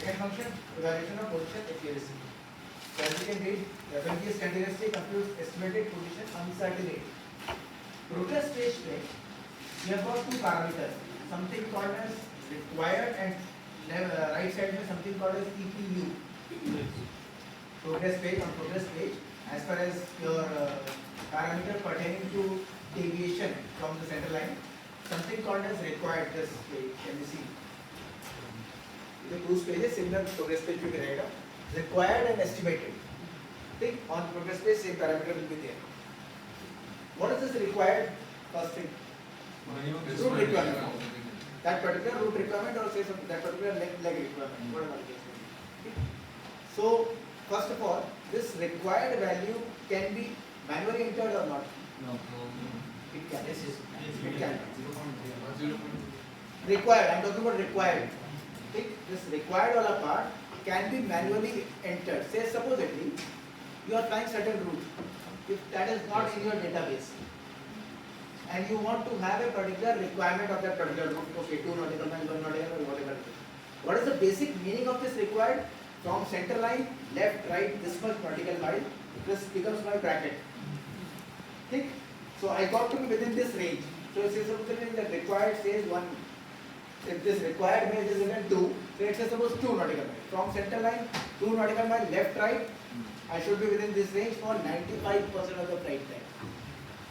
Second function, evaluation of position accuracy. So as you can read, FMG is continuously computes estimated position uncertainty. Progress stage में we have got two parameters, something called as required and right side में something called as EPU. Progress page, on progress page, as far as your parameter pertaining to deviation from the center line, something called as required. This page, can you see? The two pages similar progress page will be रहेगा. Required and estimated. Think on progress page same parameter will be there. What is this required? First thing. Route requirement. That particular route requirement or say something that particular leg requirement. Whatever it is. So first of all, this required value can be manually entered or not? No. It can. It can. Required. I am talking about required. Think this required wala part can be manually entered. Say supposedly you are trying certain route. If that is not in your database and you want to have a particular requirement of that particular route, okay, 2 nautical miles, 1 nautical mile, whatever it is. What is the basic meaning of this required? From center line, left, right, this much nautical mile, this becomes my bracket. Think? So I got to be within this range. So it says something that required says 1. If this required means is given 2, so it says suppose 2 nautical mile. From center line, 2 nautical mile, left, right, I should be within this range for 95% of the flight time.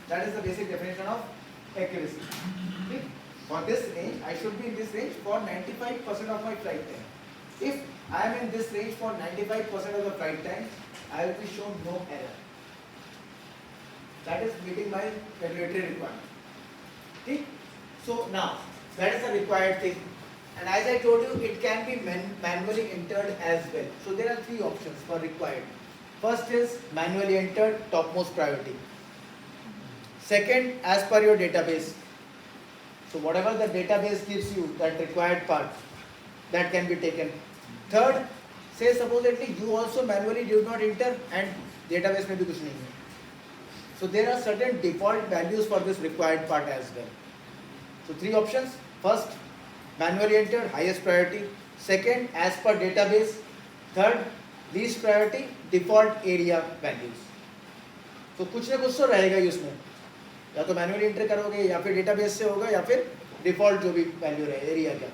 That is the basic definition of accuracy. Okay? For this range, I should be in this range for 95% of my flight time. If I am in this range for 95% of the flight time, I will be shown no error. That is meeting my regulatory requirement. Okay? So now, that is the required thing. And as I told you, it can be manually entered as well. So there are 3 options for required. First is manually entered, topmost priority. Second, as per your database. So whatever the database gives you, that required part, that can be taken. Third, say supposedly you also manually did not enter and database में भी कुछ नहीं है. So there are certain default values for this required part as well. So 3 options. First, manually entered, highest priority. Second, as per database. Third, least priority, default area values. So कुछ ना कुछ तो रहेगा ही उसमें. या तो मैनुअली एंटर करोगे या फिर डेटाबेस से होगा या फिर डिफॉल्ट जो भी वैल्यू रहे एरिया का.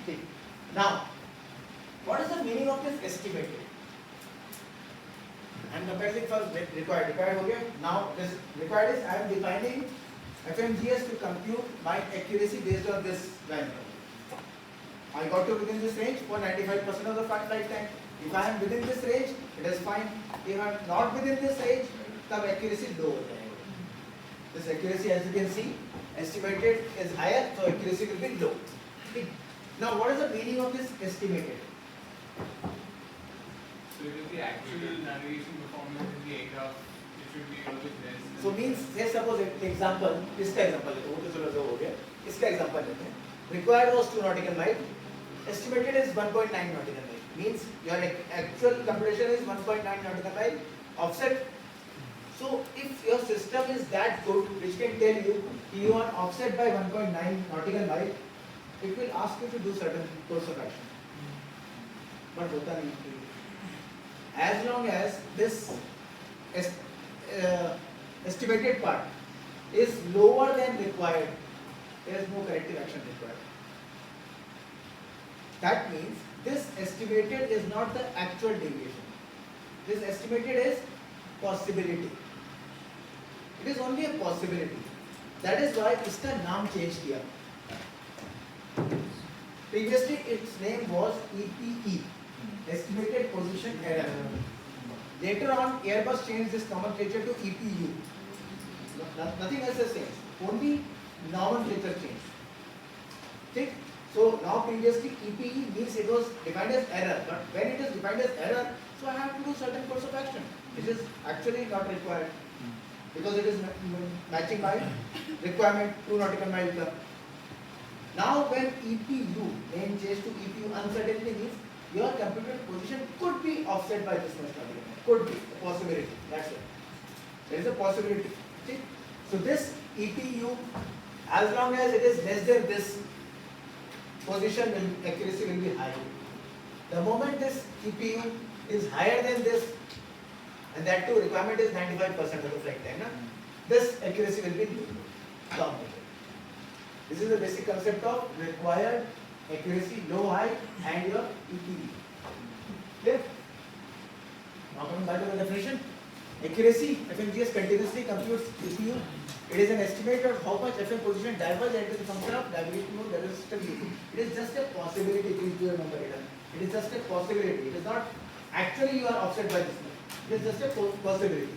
ठीक. Now what is the meaning of this estimated? And comparing first required हो गया. Now this required is I am defining FMGS to compute my accuracy based on this value. I got to within this range for 95% of the flight time. If I am within this range, it is fine. If I am not within this range, then accuracy low हो जाएगा. This accuracy, as you can see, estimated is higher, so accuracy will be low. Okay. Now, what is the meaning of this estimated? So it is the actual navigation performance in the aircraft. It should be always less. So means, say suppose example, इसका example लेते हैं, वो तो चलो जो हो गया, इसका example लेते हैं. Required was 2 nautical mile, estimated is 1.9 nautical mile. Means your actual computation is 1.9 nautical mile offset. So if your system is that good, which can tell you you are offset by 1.9 nautical mile, it will ask you to do certain course of action. But होता नहीं. As long as this estimated part is lower than required, there is no corrective action required. That means this estimated is not the actual deviation. This estimated is possibility. It is only a possibility. That is why इसका नाम change किया. Previously its name was EPE, estimated position error. Later on, Airbus changed this nomenclature to EPU. Nothing else has changed. Only nomenclature changed. Okay? So now previously EPE means it was defined as error. But when it is defined as error, so I have to do certain course of action, which is actually not required because it is matching my requirement 2 nautical mile. Now when EPU name changed to EPU, uncertainty means your computed position could be offset by this much nautical mile. Could be a possibility. That's it. There is a possibility. Okay? So this EPU, as long as it is less than this, position will, accuracy will be high. The moment this EPU is higher than this, and that too requirement is 95% of the flight time, na? This accuracy will be dominated. This is the basic concept of required accuracy, low, high, and your EPU. Clear? Now coming back to the definition. Accuracy, FMGS continuously computes EPU. It is an estimate of how much FM position diverges into the function of diagonality mode that is system EPU. It is just a possibility, please do remember it. It is just a possibility. It is not actually you are offset by this much. It is just a possibility.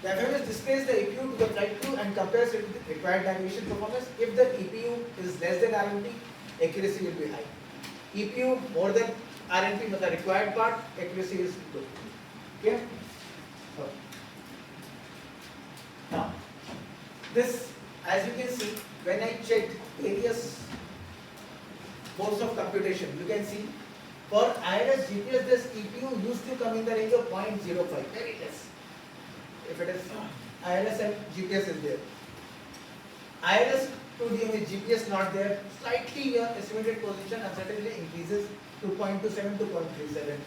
The FMS displays the EPU to the flight crew and compares it with the required navigation performance. If the EPU is less than RMP, accuracy will be high. EPU more than RMP, but the required part, accuracy is low. Okay? Okay. Now, this, as you can see, when I checked various modes of computation, you can see for IRS GPS, this EPU used to come in the range of 0.05, very less. If it is IRS and GPS is there. IRS to DME GPS not there, slightly your estimated position uncertainty increases to 0.27 to 0.37.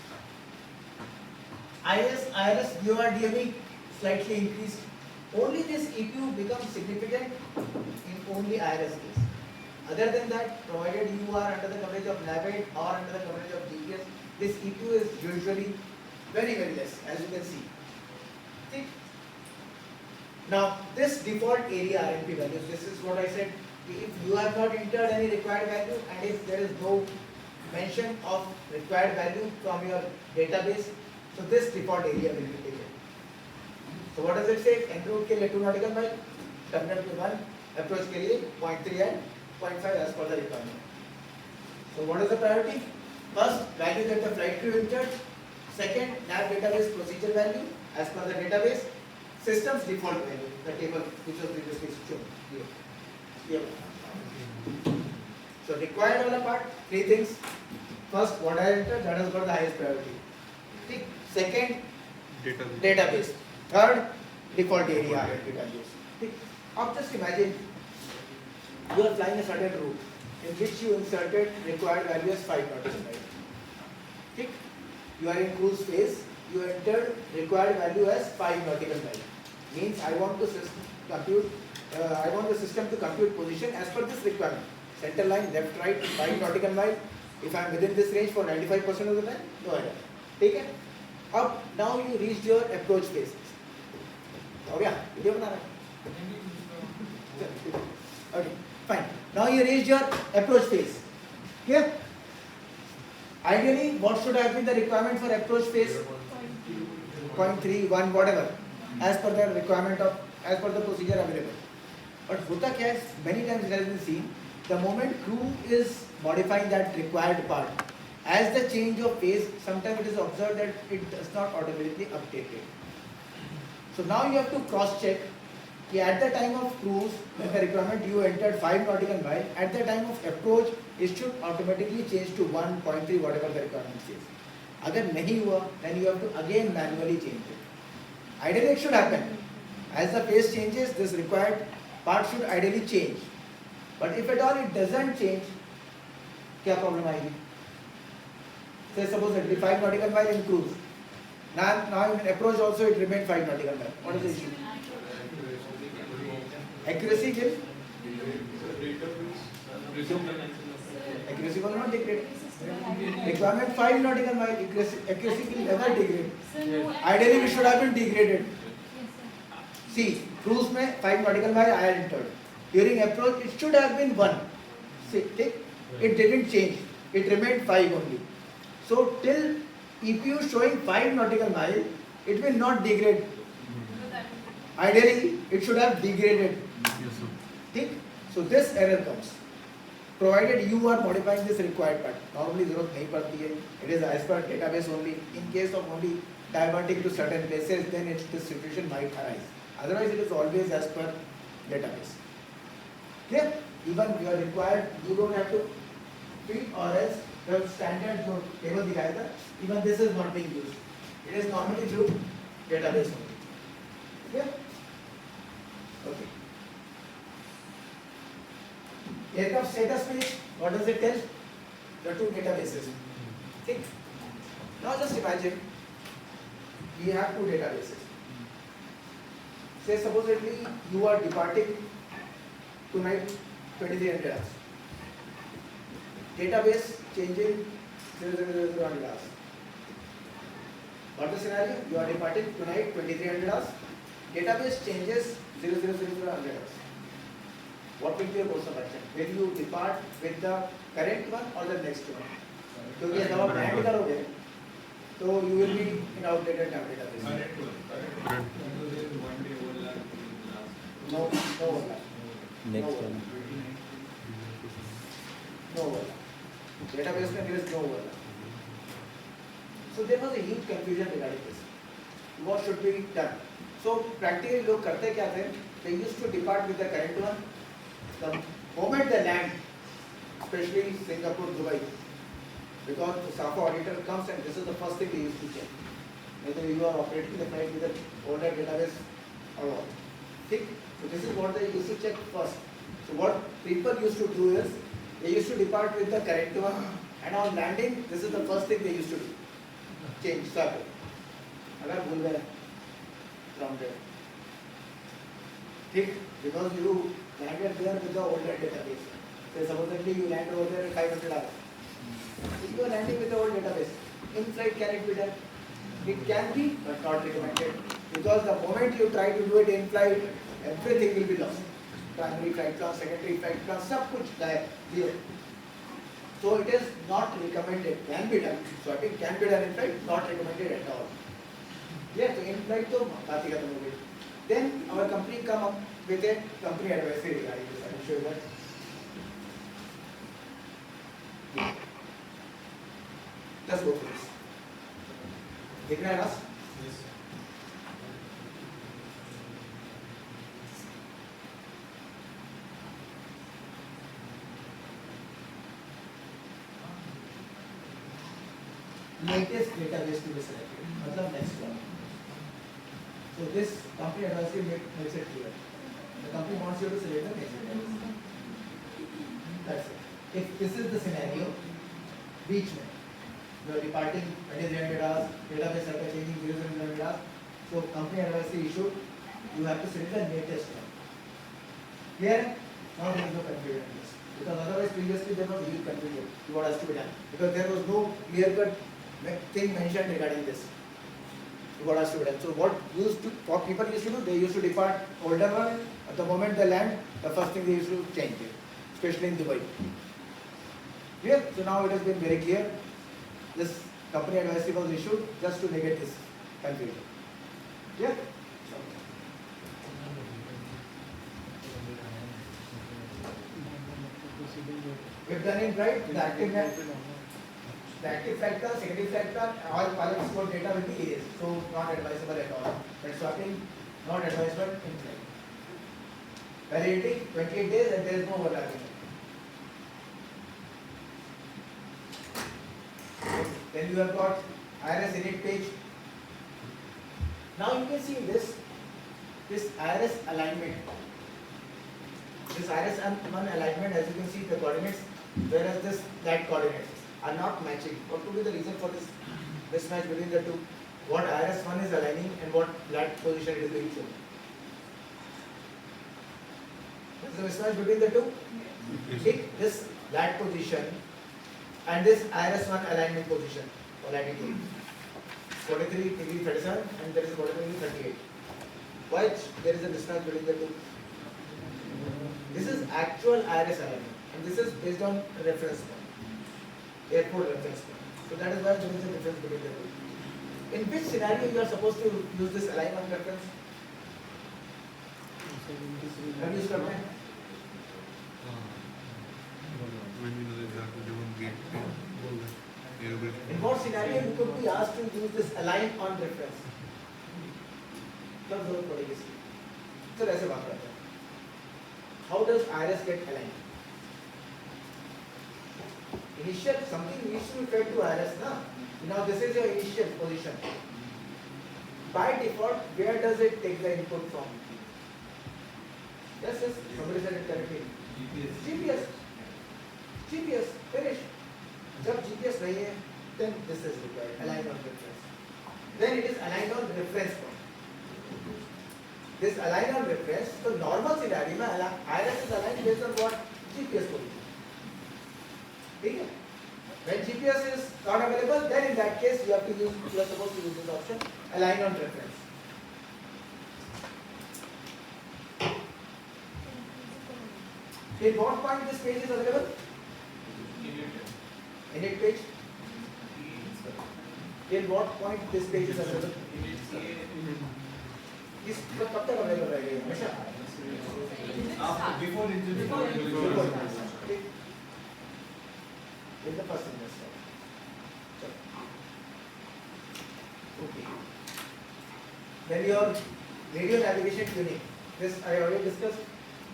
IRS BOR DME slightly increased. Only this EPU becomes significant in only IRS case. Other than that, provided you are under the coverage of NAVAID or under the coverage of GPS, this EPU is usually very, very less, as you can see. See? Now, this default area RMP values, this is what I said. If you have not entered any required value and if there is no mention of required value from your database, so this default area will be taken. So what does it say? En route के लिए 2 nautical mile, terminal के 1, approach के लिए 0.3 and 0.5 as per the requirement. So what is the priority? First, value that the flight crew entered. Second, nav database procedure value as per the database. System's default value, the table which was previously shown here. Here. So required on a part, 3 things. First, what I entered, that has got the highest priority. Second, database. Third, default area database. Now just imagine you are flying a certain route in which you inserted required value as 5 nautical miles. You are in cruise phase, you entered required value as 5 nautical miles. Means I want the system to compute position as per this requirement. Center line, left, right, 5 nautical mile. If I am within this range for 95% of the time, no idea. Take it. Up now you reached your approach phase. Oh yeah, video bana raha hai. Okay, fine. Now you reached your approach phase. Clear? Ideally, what should have been the requirement for approach phase? 0.3, 1, whatever, as per the requirement of, as per the procedure available. But hota kya hai, many times it has been seen, the moment crew is modifying that required part, as the change of phase, sometimes it is observed that it does not automatically update it. So now you have to cross check कि at the time of cruise, when the requirement you entered 5 nautical mile, at the time of approach, it should automatically change to 1.3 whatever the requirement says. अगर नहीं हुआ, then you have to again manually change it. Ideally it should happen. As the phase changes, this required part should ideally change. But if at all it doesn't change, क्या problem आएगी? Say suppose it be 5 nautical mile in cruise. Now in approach also it remained 5 nautical mile. What is the issue? Accuracy will? Accuracy will not degrade. Requirement 5 nautical mile, accuracy will never degrade. Ideally it should have been degraded. See, cruise में 5 nautical mile I had entered. During approach it should have been 1. See, it didn't change. It remained 5 only. So till EPU showing 5 nautical mile, it will not degrade. Ideally, it should have degraded. Yes, so this error comes. Provided you are modifying this required part. Normally, जरूरत नहीं पड़ती है. It is as per database only. In case of only diverting to certain places, then this situation might arise. Otherwise, it is always as per database. Clear? Even you are required, you don't have to fill or else the standard जो table दिखाया था, even this is not being used. It is normally through database only. Clear? Okay. Aircraft status page, what does it tell? The two databases. Think. Now just imagine we have two databases. Say supposedly you are departing tonight 2300 hours. Database changing 0000 hours. What the scenario? You are departing tonight 2300 hours. Database changes 0000 hours. What will be your course of action? Will you depart with the current one or the next one? क्योंकि जब आप add करोगे तो you will be in outdated database. No overlap. Next one. No overlap. Database में there is no overlap. So there was a huge confusion regarding this. What should be done? So practically लोग करते क्या थे? They used to depart with the current one. The moment they land, especially Singapore, Dubai, because the SAFA auditor comes and this is the first thing they used to check. Whether you are operating the flight with an older database or what. So this is what they used to check first. So what people used to do is, they used to depart with the correct one and on landing, this is the first thing they used to do. Change, swap it. अगर भूल गए from there. ठीक, because you landed there with the older database. So supposedly you land over there at 500 hours. If you are landing with the old database, in flight can it be done? It can be, but not recommended. Because the moment you try to do it in flight, everything will be lost. Primary flight plan, secondary flight plan, सब कुछ गायब, zero. So it is not recommended. Can be done. So I think can be done in flight, not recommended at all. Yeah, so in flight तो बात ही खत्म हो गई. Then our company come up with a company advisory regarding this. I will show you that. Let's go through this. दिख रहा है ना? Latest database to be selected. मतलब next one. So this company advisory makes it clear. The company wants you to select the next database. That's it. If this is the scenario, बीच में you are departing 2300 hours, database cycle changing 0700 hours. So company advisory issued, you have to select the latest one. Clear? Now there is no confusion in this. Because otherwise previously there was huge confusion. What has to be done? Because there was no clear-cut thing mentioned regarding this. What has to be done? So what people used to do? They used to depart older one. At the moment they land, the first thing they used to change it, especially in Dubai. Clear? So now it has been very clear. This company advisory was issued just to negate this confusion. Clear? If done in right, the active flight plan, secondary flight plan, all pilots score data will be erased. So not advisable at all. That's swapping, not advisable in flight. Validity 28 days and there is no overlapping. Then you have got IRS init page. Now you can see this IRS alignment. This IRS1 alignment, as you can see the coordinates, whereas that coordinates are not matching. What could be the reason for this mismatch between the two? What IRS1 is aligning and what lat position it is going to. There is a mismatch between the two. Take this lat position and this IRS1 alignment position or latitude. 43 degree 37 and there is 43 degree 38. Why there is a mismatch between the two? This is actual IRS alignment and this is based on reference point, airport reference point. So that is why there is a difference between the two. In which scenario you are supposed to use this alignment reference? Have you used it? When we know exactly different gate In what scenario you could be asked to use this align on reference? कब जरूरत पड़ेगी इसकी? Sir ऐसे बात करते हैं. How does IRS get aligned? Initial something needs to be fed to IRS, na? Now this is your initial position. By default, where does it take the input from? Yes, somebody said it correctly. GPS. GPS. Finish. जब GPS नहीं है, then this is required, aligned on reference. Then it is aligned on reference point. This aligned on reference, so normal scenario में IRS is aligned based on what GPS position. ठीक है? When GPS is not available, then in that case you are supposed to use this option, align on reference. In what point this page is available? Init page. In what point this page is available? इस कब तक available रहेगा हमेशा? Before Before ठीक. In the first semester. Okay. Then your radio navigation tuning. This I already discussed.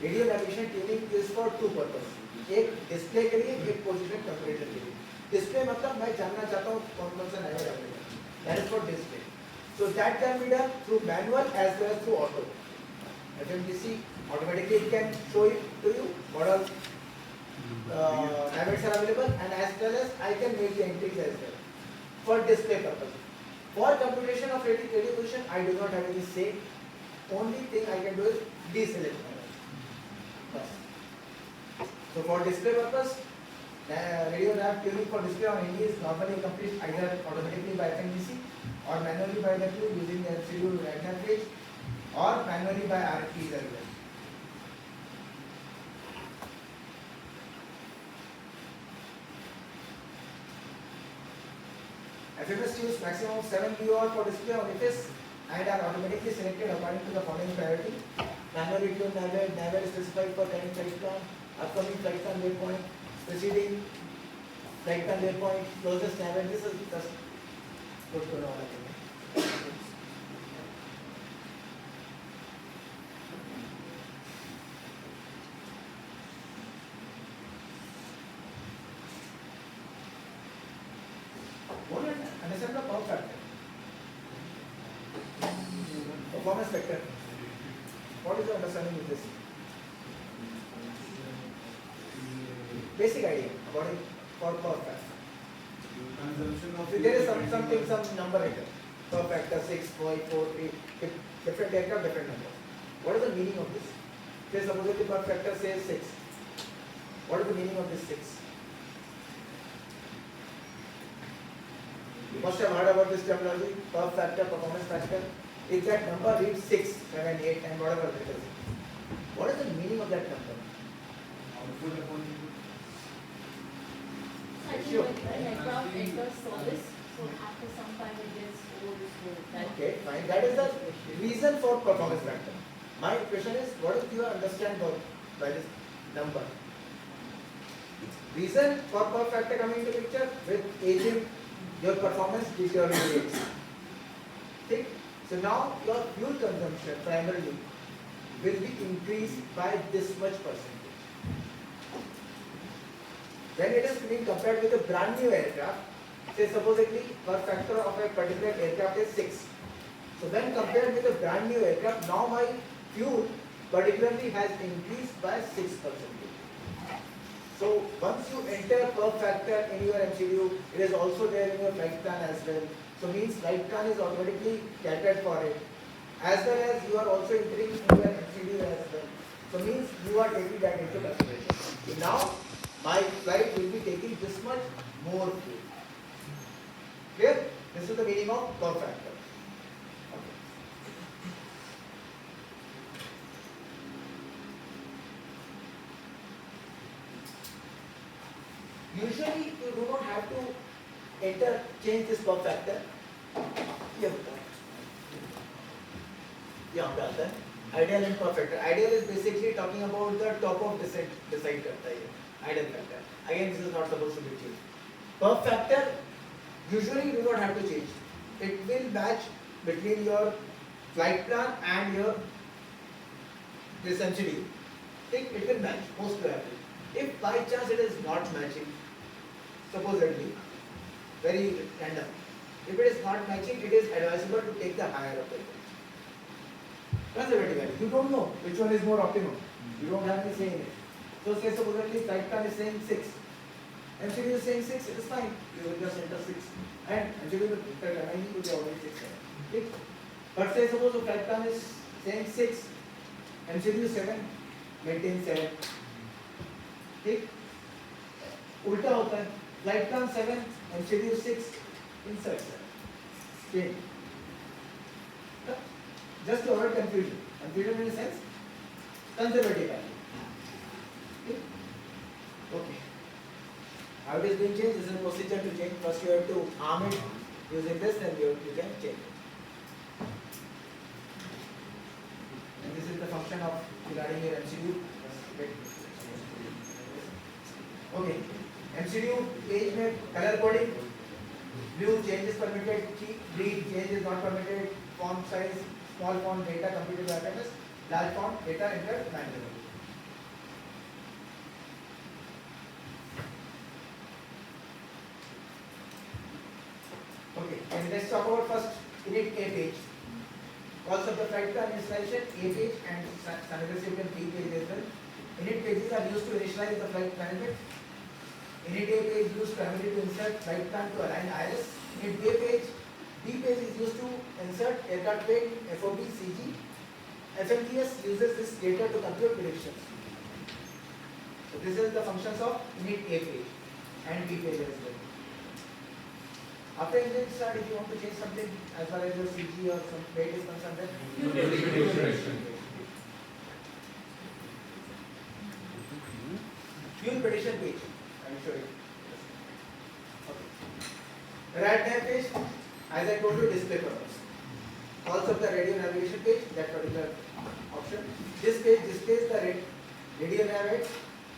Radio navigation tuning is for two purposes. एक display के लिए, एक पोजीशन कंपैरेटर के लिए. डिस्प्ले मतलब मैं जानना चाहता हूँ कौन सा नया रहेगा. That is for display. So that can be done through manual as well as through auto. FMGC automatically it can show it to you what all navigats are available, and as well as I can make the entries as well for display purpose. For computation of radio position, I do not have any say. Only thing I can do is deselect. So for display purpose, radio nav tuning for display on NE is normally accomplished either automatically by FMGC or manually by the tube using the MCU random page or manually by RFPs as well. FMS use maximum of 7 BOR for display on FS and are automatically selected according to the following priority. Manually tuned navigator is specified for current flight plan, upcoming flight plan waypoint, preceding flight plan waypoint, closest navigator. This is just good to know all of them. Understand the power factor? Performance factor. What is your understanding with this? Basic idea about it for power factor. There is some number here. Power factor 6.43. Different aircraft, different number. What is the meaning of this? Say suppose the power factor says 6. What is the meaning of this 6? You must have heard about this terminology, perf factor, performance factor. If that number reads 6, 7, 8 and whatever it is, what is the meaning of that number? I think Sure. when an aircraft enters service, so after some time it gets old, so that. Okay, fine. That is the reason for performance factor. My question is, what is your understanding by this number? Reason for perf factor coming into picture, with aging, your performance deteriorates. See? So now your fuel consumption primarily will be increased by this much percentage. When it is being compared with a brand new aircraft, say supposedly perf factor of a particular aircraft is 6. So when compared with a brand new aircraft, now my fuel particularly has increased by 6%. So once you enter perf factor in your MCU, it is also there in your flight plan as well. So means flight plan is automatically catered for it. As well as you are also entering in your MCU as well. So means you are taking that into consideration. So now my flight will be taking this much more fuel. Clear? This is the meaning of perf factor. Okay. Usually you do not have to change this perf factor. यहाँ पे आता है ideal and perf factor. Ideal is basically talking about the top of decide करता है. Ideal factor. Again, this is not supposed to be changed. Perf factor usually you do not have to change. It will match between your flight plan and your this MCU. It will match most probably. If by chance it is not matching, supposedly, very random. If it is not matching, it is advisable to take the higher of the range. Conservative value. You don't know which one is more optimum. You don't have any say in it. So say supposedly flight plan is saying 6. MCD is saying 6, it is fine. You will just enter 6. And MCD will MID will be already 6. Okay? But say suppose the flight plan is saying 6, MCD is 7, maintain 7. ठीक? उल्टा होता है. Flight plan 7, MCD is 6, insert 7. Change. Just to avoid confusion. Confusion in a sense, conservative value. Okay. How it is being changed? This is a procedure to change. First you have to arm it using this, then you can change it. And this is the function of regarding your MCU. Okay. MCU page में color coding. Blue change is permitted. Green change is not permitted. Font size, small font, data computed by apparatus. Large font, data entered manually. Okay, and let's talk about first init A page. Also the flight plan initialization A page and simultaneously B page as well. Init pages are used to initialize the flight management. Init A page used primarily to insert flight plan to align IRS. Init B page is used to insert aircraft weight, FOB, CG. FMTS uses this data to compute predictions. So this is the functions of init A page and B page as well. After engine start, if you want to change something as far as your CG or some weight is concerned, then fuel prediction page. I will show you. Okay. Right nav page, as I told you, display purpose. Also the radio navigation page, that particular option. This page displays the radio navigate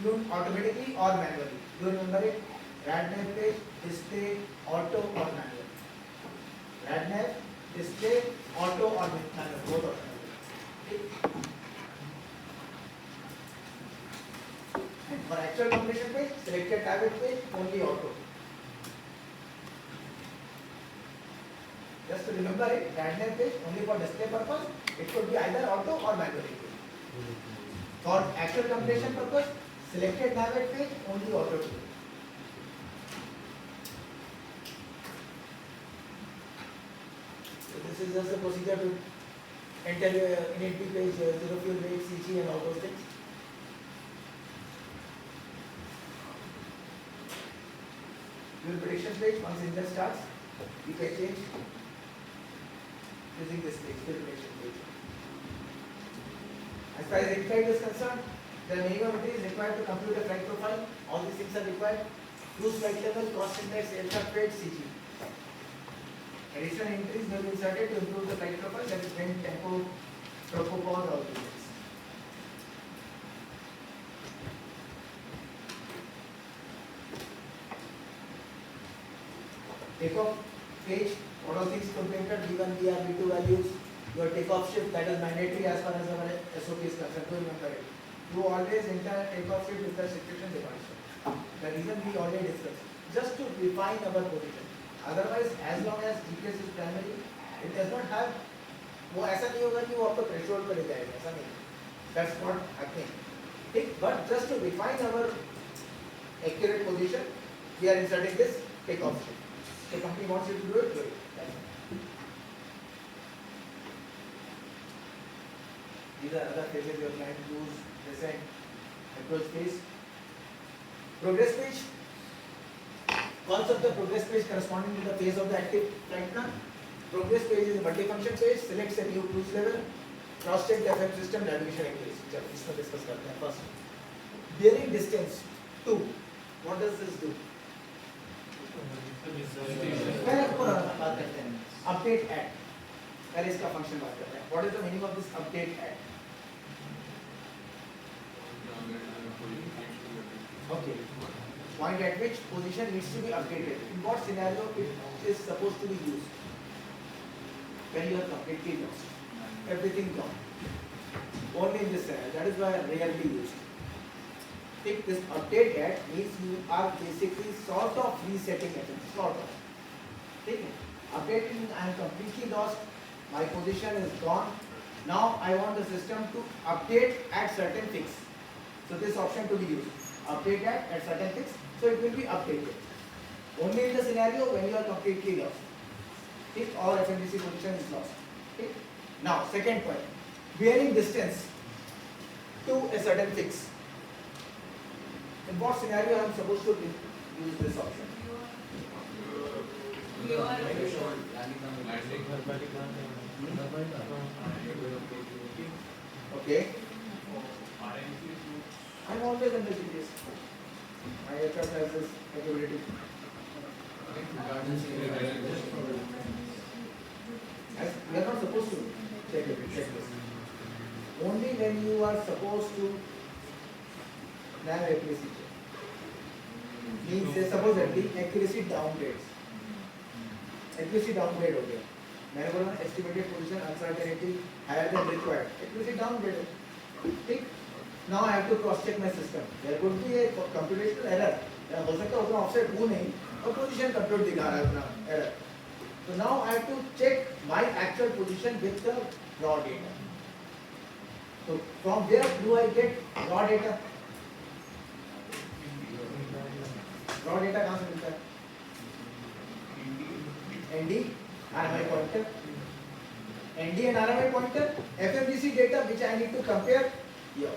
tuned automatically or manually. Do you remember it? RadNav page, display, auto or manual. RadNav, display, auto or manual, both are manual. And for actual completion page, selected target page, only auto. Just to remember it, RadNav page only for display purpose, it could be either auto or manual. For actual completion purpose, selected target page, only auto. This is just a procedure to enter init B page, zero fuel weight, CG and all those things. Fuel prediction page, once engine starts, you can change using this page, fuel prediction page. As far as flight is concerned, the minimum entry is required to compute a flight profile. All these things are required. Cruise flight level, cost index, aircraft weight, CG. Additional entries may be inserted to improve the flight profile, that is wind, tempo, propofol, all these things. Takeoff page, what all things could be entered, V1, VR, V2 values, your takeoff shift, that is mandatory as far as our SOP is concerned, do remember it. You always enter takeoff shift with the situation device. The reason we already discussed, just to define our position. Otherwise, as long as GPS is primary, it does not have, वो ऐसा नहीं होगा कि वो आपको threshold पर ले जाएगा, ऐसा नहीं. That's not happening. ठीक, but just to define our accurate position, we are inserting this takeoff shift. The company wants you to do it, do it. These are other phases your client use, descent, approach phase. Progress page. Concept of progress page corresponding to the phase of the active flight plan. Progress page is a multi-function page. Selects a new cruise level. Cross-check the FM system navigation activities. चलो इसमें discuss करते हैं first. Bearing distance 2. What does this do? पहले बात करते हैं. Update at. पहले इसका function बात करते हैं. What is the meaning of this update at? Okay. Point at which position needs to be updated. In what scenario it is supposed to be used? When you are completely lost. Everything gone. Only in this scenario. That is why rarely used. Take this update at means you are basically sort of resetting it. Sort of. Take it. Updating, I am completely lost. My position is gone. Now I want the system to update at certain fix. So this option to be used. Update at certain fix. so it will be updated. Only in the scenario when you are completely lost. Okay? Or FMDC position is lost. Okay? Now, second point, bearing distance to a certain fix. In what scenario I am supposed to use this option? Okay. I'm always under GPS. My aircraft has this capability. As we are not supposed to check this. Only when you are supposed to nav accuracy check. Means say supposedly accuracy downgrades. Accuracy downgrade हो गया. मैंने बोला ना estimated position uncertainty higher than required. Accuracy downgrade. ठीक? Now I have to cross check my system. There could be a computational error. हो सकता है उसमें offset हो नहीं और position compute दिखा रहा है अपना error. So now I have to check my actual position with the raw data. So from where do I get raw data? Raw data कहाँ से मिलता है? ND, RMI pointer. ND and RMI pointer, FMDC data which I need to compare here.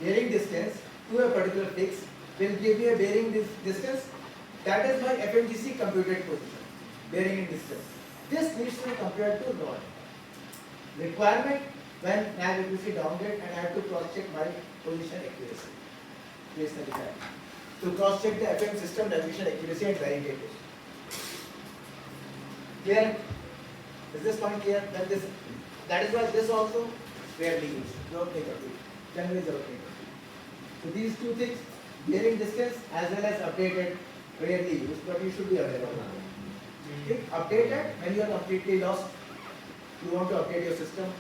Bearing distance to a particular fix will give me a bearing distance. That is my FMDC computed position. Bearing in distance. This needs to be compared to raw. Requirement when nav accuracy downgrade and I have to cross check my position accuracy. To cross check the FM system navigation accuracy and bearing data. Clear? Is this point clear? That is why this also rarely used. Don't take up it. Generally don't take up it. So these two things, bearing distance as well as updated, rarely used, but you should be aware of it. Okay? Updated when you are completely lost. You want to update your system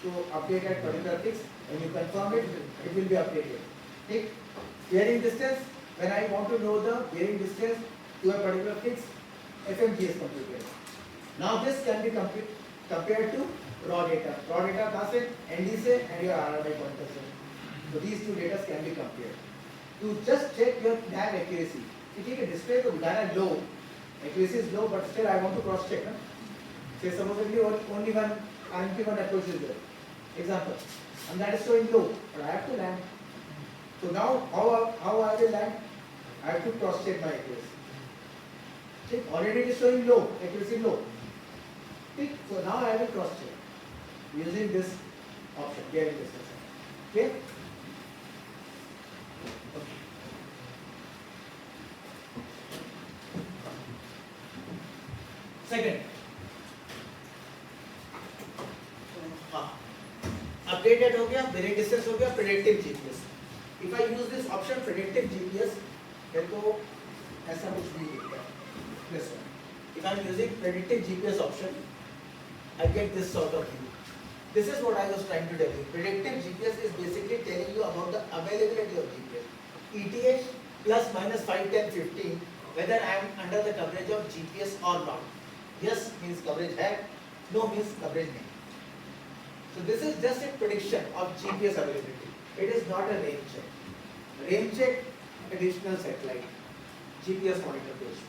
to update at particular fix. When you confirm it, it will be updated. Okay? Bearing distance, when I want to know the bearing distance to a particular fix, FMGS computed. Now this can be compared to raw data. Raw data कहाँ से? ND से and your RMI pointer से. So these two data can be compared. To just check your nav accuracy. ठीक है, display तो दिखाना low, accuracy is low, but still I want to cross check. Say supposedly only one RMP1 approach is there. Example, and that is showing low, but I have to land. So now how I will land? I have to cross check my accuracy. Okay, already it is showing low, accuracy low. Okay, so now I will cross check using this option, bearing distance. Okay? Okay. Second. Updated हो गया, bearing distance हो गया, predictive GPS. If I use this option predictive GPS, then तो ऐसा कुछ नहीं दिखता है. This one. If I am using predictive GPS option, I get this sort of view. This is what I was trying to tell you. Predictive GPS is basically telling you about the availability of GPS. ETA plus minus 5, 10, 15, whether I am under the coverage of GPS or not. Yes means coverage है, no means coverage नहीं. So this is just a prediction of GPS availability. It is not a range check. Range check, additional satellite, GPS monitor based.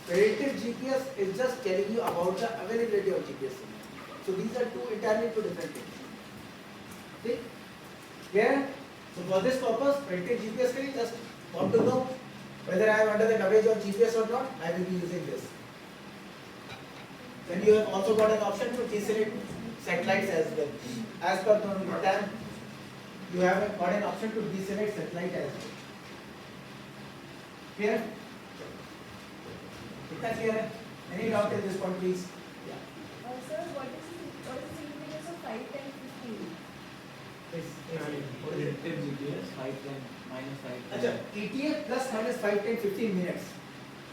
Predictive GPS is just telling you about the availability of GPS signal. So these are entirely two different things. See? Clear? So for this purpose, predictive GPS can you just want to know whether I am under the coverage of GPS or not, I will be using this. Then you have also got an option to deselect satellites as well. As per the term, you have got an option to deselect satellite as well. Clear? Is that clear? Any doubt at this point, please? Sir, what is the significance of 5, 10, 15? Predictive GPS 5, 10, minus 5. अच्छा, ETA plus minus 5, 10, 15 minutes.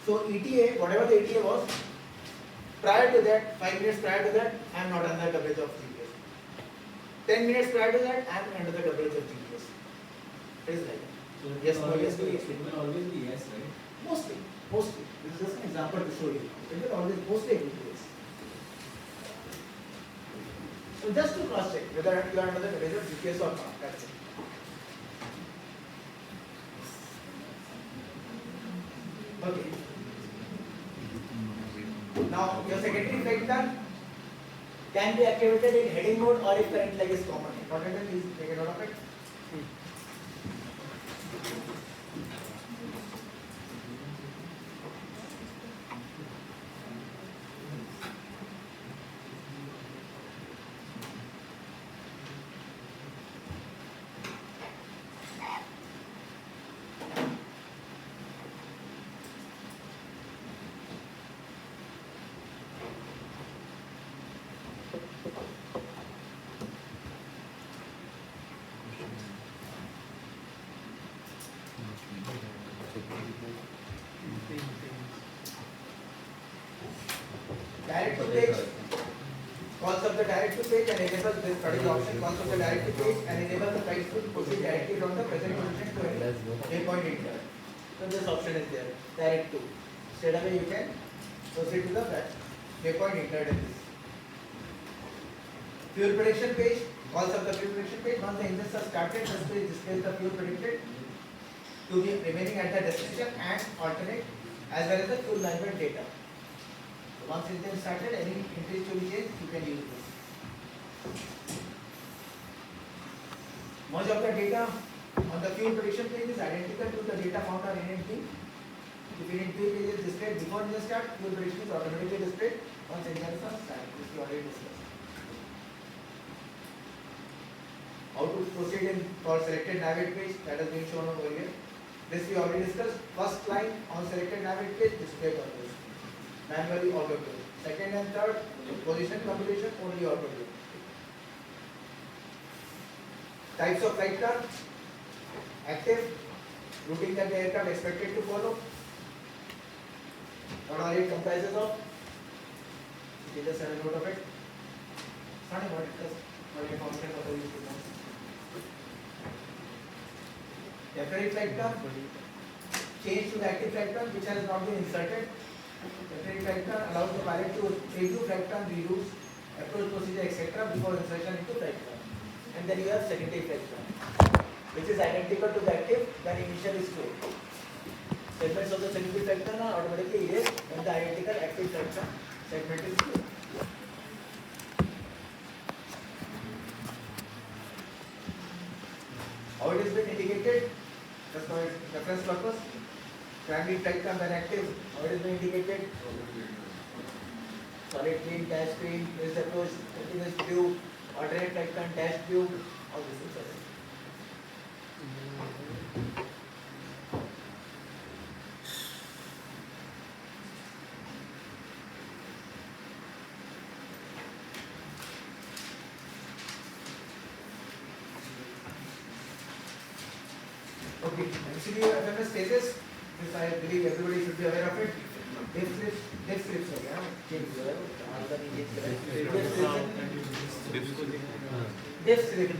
So ETA, whatever the ETA was, prior to that, 5 minutes prior to that, I am not under the coverage of GPS. 10 minutes prior to that, I am under the coverage of GPS. It is like that. So it Yes, will no, yes, always be, no, yes. it will always be yes, right? Mostly. This is just an example to show you. It will always mostly be this. So just to cross check whether you are under the coverage of GPS or not. That's it. Okay. Now your secondary factor can be activated in heading mode or if current lag is common. Important, please take a note of it. Direct to page calls up the direct to page and enables this particular option calls up the direct to page and enables the flight to proceed directly from the present position to any waypoint entered. So this option is there, direct to. Straight away you can proceed to the waypoint entered in this. Fuel prediction page calls up the fuel prediction page. Once the engines are started, this page displays the fuel predicted to be remaining at the destination and alternate as well as the fuel management data. Once engine started, any entries to be changed, you can use this. Much of the data on the fuel prediction page is identical to the data found on Init B. If Init B page is displayed before engine start, fuel prediction is automatically displayed once engines are started. This we already discussed. How to proceed in for selected navigate page, that has been shown over here. This we already discussed. First line on selected navigate page, display purpose. Manually auto view. Second and third, position computation only auto view. Types of flight plan: active, routing that the aircraft expected to follow. What all it comprises of? You just have a note of it. It's not about it, but information for you to know. Temporary flight plan, change to the active flight plan which has not been inserted. Temporary flight plan allows the pilot to review flight plan reroutes, approach procedure, etc. before insertion into flight plan. And then you have secondary flight plan, which is identical to the active than initially stored. Segments of the secondary flight plan are automatically erased when the identical active flight plan segment is stored. How it has been indicated, just for reference purpose. Primary flight plan when active, how it has been indicated? Solid clean, dash clean, phased approach, continuous view, alternate flight plan, dash view, all this is there. Okay, MCD FMS stages. This I believe everybody should be aware of it. Diff slips हो गया Diff slip.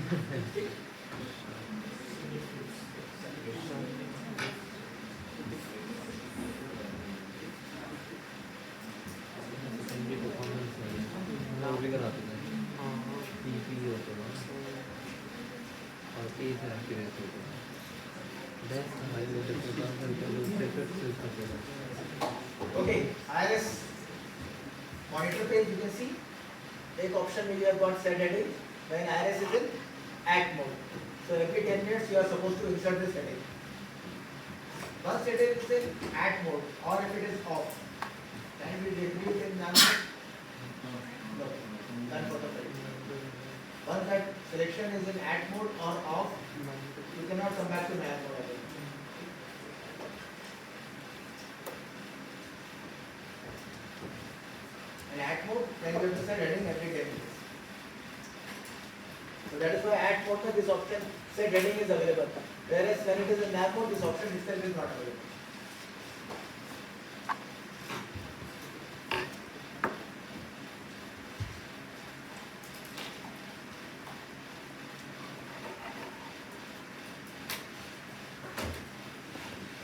Okay, IRS monitor page you can see. Take option where you have got set heading when IRS is in act mode. So every 10 minutes you are supposed to insert this heading. Once it is in act mode or if it is off, can we retrieve it in nav mode? No, none for the page. Once that selection is in act mode or off, you cannot come back to nav mode again. In act mode, then you have to set heading every 10 minutes. So that is why act mode में this option set heading is available. Whereas when it is in nav mode, this option itself is not available.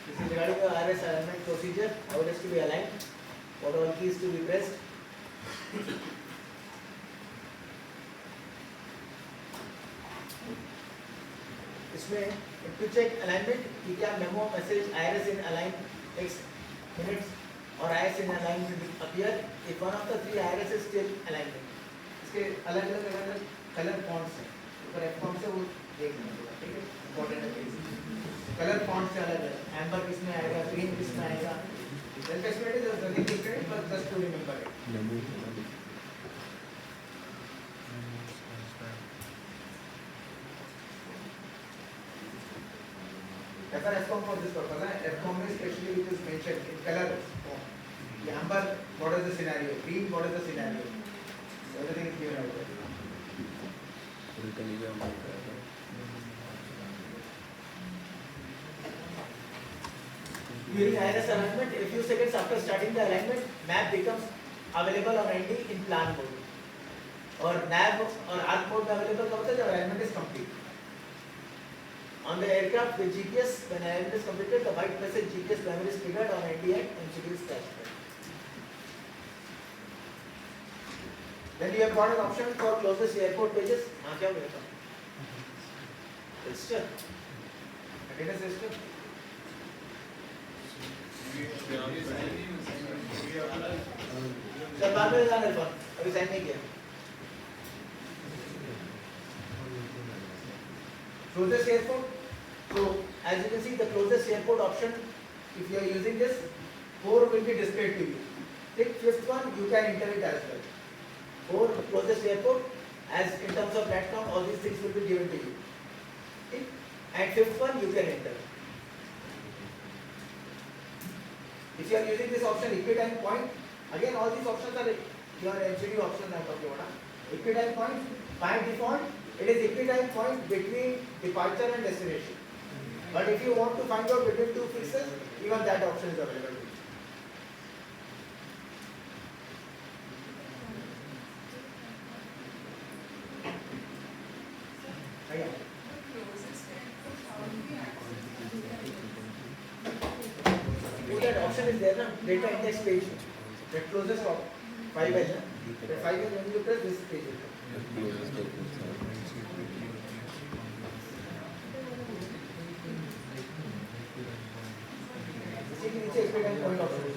This is regarding the IRS alignment procedure, how it has to be aligned, what all keys to be pressed. इसमें to check alignment कि क्या memo message IRS in align text minutes or IS in alignment will appear if one of the three IRS is still alignment. इसके अलग अलग colour fonts हैं, ऊपर F font से वो देख लेना होगा, ठीक है, इम्पोर्टेंट है। कलर फॉन्ट से अलग अलग, एम्बर किस में आएगा, ग्रीन किस में आएगा, self estimate is nothing different but just to remember it. ऐसा FCOM for this purpose है, FCOM is especially which is mentioned in color form. The amber, what is the scenario? Green, what is the scenario? So everything is given out there. During IRS alignment, a few seconds after starting the alignment, map becomes available on ND in plan mode. और nav और arc mode में available कब होता है जब alignment is complete. On the aircraft with GPS, when alignment is completed, the white message GPS primary is triggered on ND at MCD's dashboard. Then you have got an option for closest airport pages. हाँ क्या बोलता हूँ? Register. Attendance register. Sir बाद में जाना है अभी sign नहीं किया। Closest airport. So as you can see, the closest airport option, if you are using this, 4 will be displayed to you. Take fifth one, you can enter it as well. 4 closest airport, as in terms of platform, all these things will be given to you. Okay? And fifth one, you can enter. If you are using this option, equitime point, again all these options are your MCD options I am talking about. Equitime point, by default, it is equitime point between departure and destination. But if you want to find out between two fixes, even that option is available to you. Yeah. Oh, that option is there, na? Data index page. That closest of 5L. That 5L when you press this page will come. इसी के नीचे equitime point option है.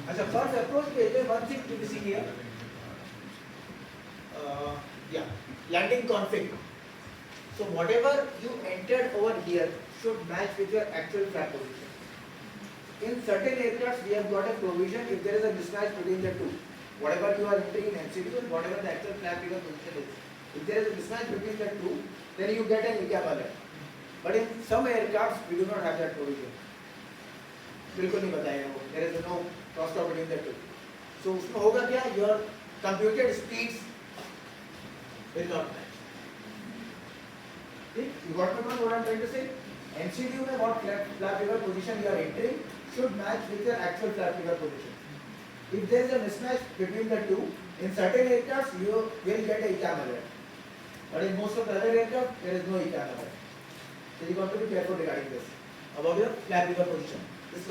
अच्छा, first approach page में one thing to be seen here. Yeah, landing config. So whatever you entered over here should match with your actual flap position. In certain aircrafts, we have got a provision if there is a mismatch between the two. Whatever you are entering in MCD and whatever the actual flap figure position is. If there is a mismatch between the two, then you get an ECAM alert. But in some aircrafts, we do not have that provision. बिल्कुल नहीं बताएगा वो. There is no crosstalk between the two. So उसमें होगा क्या? Your computed speeds will not match. You got my point? What I am trying to say? MCD में what flap figure position you are entering should match with your actual flap figure position. If there is a mismatch between the two, in certain aircrafts you will get a ECAM alert. But in most of the other aircraft, there is no ECAM alert. So you got to be careful regarding this. About your flap figure position. This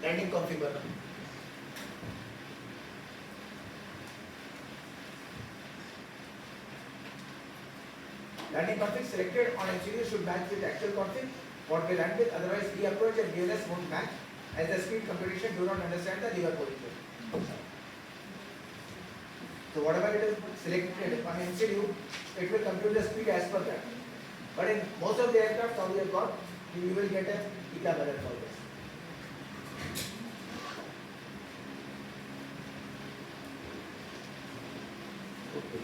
landing configure. Landing config selected on MCD should match with actual config. What we land with, otherwise reapproach and DLS won't match, as the speed computation do not understand the lever position. So whatever it is selected on MCD, it will compute the speed as per that. But in most of the aircraft, how we have got, you will get an ECAM alert for this. Okay.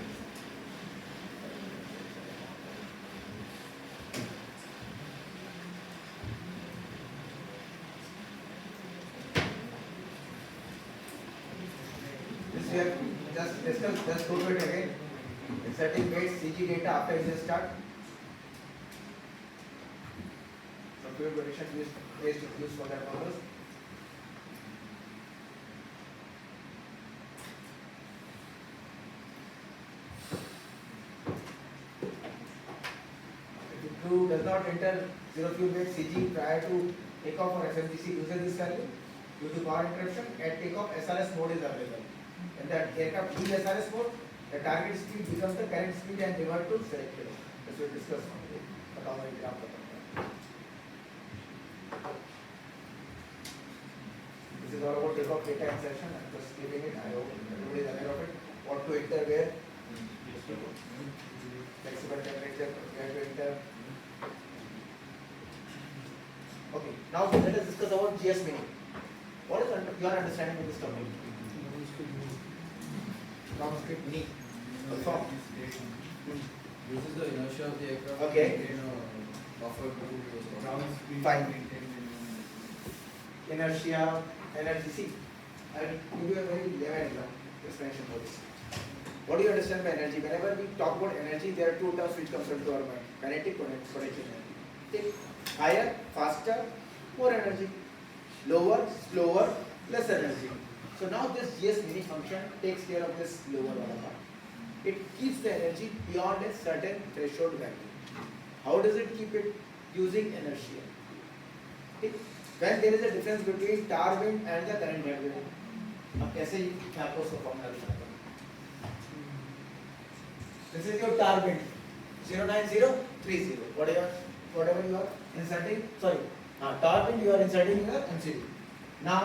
This we have just discussed, just go to it again. Setting weights, CG data after engine start. Computer prediction used for that purpose. If the crew does not enter 0 fuel weight CG prior to takeoff or FMGC uses this value, due to power interruption, at takeoff SRS mode is available. In that aircraft use SRS mode, The target speed becomes the current speed and revert to selected. This we discuss now. Atomic graph. This is all about takeoff data insertion. I'm just giving it. I hope everybody is aware of it. What to enter where. Flexible temperature, where to enter. Okay. Now let us discuss about GS mini. What is your understanding of this topic? Non-script mini. Perform. This is the inertia of the aircraft. Okay. In a buffer to Fine. Inertia, energy. See, I will give you a very layman explanation for this. What do you understand by energy? Whenever we talk about energy, there are two terms which comes into our mind: kinetic, potential energy. Okay. Higher, faster, more energy. Lower, slower, less energy. So now this GS mini function takes care of this lower one. It keeps the energy beyond a certain threshold value. How does it keep it? Using inertia. Okay. When there is a difference between tar wind and the current head wind. अब कैसे मैं आपको उसका formula दिखाता हूँ. This is your tar wind 09030. Whatever you are inserting. Sorry, tar wind you are inserting in your MCD. Now